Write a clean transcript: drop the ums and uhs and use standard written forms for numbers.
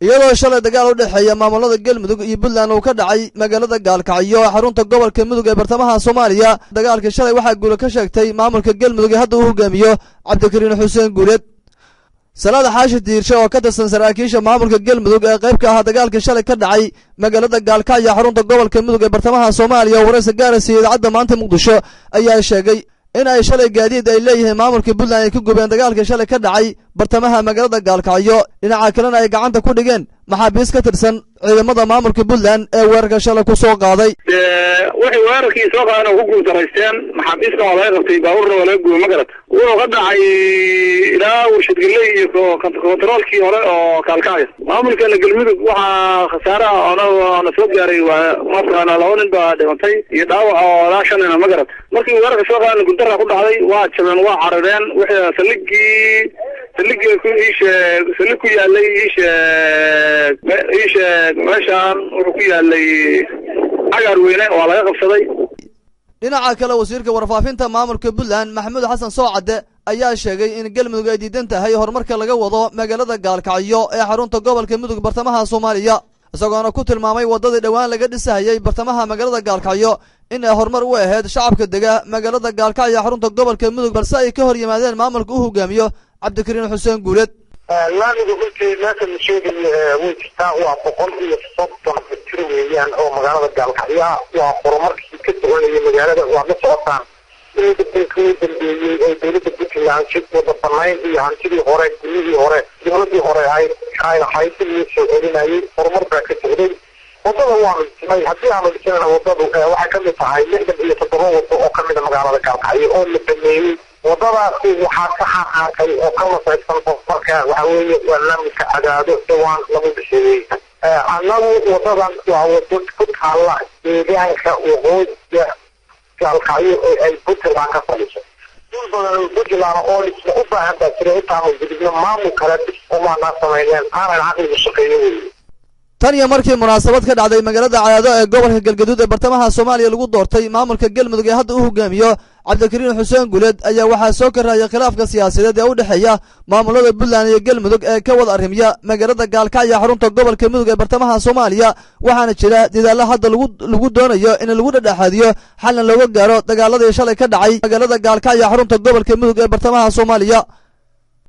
iyadoo shalay dagaal u dhexeeya maamulada Galmudug iyo Puntland uu ka dhacay magaalada Gaalkacyo ee xarunta gobolka Mudug ee bartamaha Soomaaliya dagaalka shalay waxa guul ka sheegtay maamulka Galmudug ee hadda uu hogaamiyo Cabdikariin Xuseen Guuleed Salaad Xaashi Diirshe oo ka tirsan saraakiisha maamulka Galmudug ee qayb ka ah dagaalka shalay ka dhacay magaalada Gaalkacyo xarunta gobolka Mudug ee bartamaha Soomaaliya waraysi gaaraysa idaacadda maanta Muqdisho ayaa sheegay in ay shalay gaadiid ay leeyihiin maamulka Puntland ay ku gubeen dagaalka shalay ka dhacay bartamaha magaalada Gaalkacyo dhinaca kalena ay gacanta ku dhigeen maxaabiis ka tirsan ciidamada maamulka Puntland ee weerarka shalay ku soo qaaday waxay weerarkii soo qaadeen oo ku guuldareysteen maxaabiista oo laga qabtay baabuurna oo laga gubay magarad wuxuu ka dhacay ilaa warshad galey iyo kontaroolkii hore oo Gaalkacyo maamulka Galmudug waxaa khasaare oo soo gaaray waa markaan laba nin baa dhintay iyo dhaawac oo la shanina magarad markii weerarka soo qaadeen guuldarra ku dhacday waa jabeen waa carareen wixii saligii ku salig ku yaalay meeshaan wuxuu ku yaalay agaar weyne oo laga qabsaday dhinaca kale wasiirka warfaafinta maamulka Puntland Maxamuud Xasan Soocade ayaa sheegay in Galmudug ay diidan tahay horumarka laga wado magaalada Gaalkacyo ee xarunta gobolka Mudug bartamaha Soomaaliya isagoona ku tilmaamay wadada dhawaan laga dhisayay bartamaha magaalada Gaalkacyo in ay horumar u ahayd shacabka dega magaalada Gaalkacyo xarunta gobolka Mudug balse ay ka hor yimaadeen maamulka uu hogaamiyo Cabdikariin Xuseen Guuleed laamiga runtii meesha la sheegay way jirtaa waa 160 mitir weeyaan oo magaalada Gaalkacyo waa horumarkii ka soconayay magaalada waa la socotaan in dadkii dambeeyay ay dawladda Puntland si wada banayn iyo hantidii hore gurigii hore dawladii hore ay hay'adii soo celinayay horumarka ka socday wadada waa dhismay haddii aan dhisnaa wadadu waxay ka mid tahay 67 wado oo ka mid ah magaalada Gaalkacyo oo la dhameeyay wadadaasi waxaa ka xaqaaqay oo ka masaysan marka waxa weeye waa laamka cadaado dhawaan lagu dhisay annagu wadadan waa wado ku taala deegaanka waqooyiga Gaalkacyo ay Puntland ka fadhiso dul badan Puntland oo isla u baahan tahay intaan gudubno maamul kale oo ma sameeyeen aanan caqli shaqeeyo tan iyo markii munaasabad ka dhacday magaalada Cadaado ee gobolka Galgaduud ee bartamaha Soomaaliya lagu doortay maamulka Galmudug ee hadda uu hogaamiyo Cabdikariin Xuseen Guuleed ayaa waxa soo karaya khilaafka siyaasadeed ee u dhaxeeya maamulada Puntland iyo Galmudug ee ka wada arrimaya magaalada Gaalkacyo xarunta gobolka Mudug ee bartamaha Soomaaliya waxaana jira dadaal hadda lagu doonayo in lagu dhexaadiyo xal looga gaaro dagaaladii shalay ka dhacay magaalada Gaalkacyo xarunta gobolka Mudug ee bartamaha Soomaaliya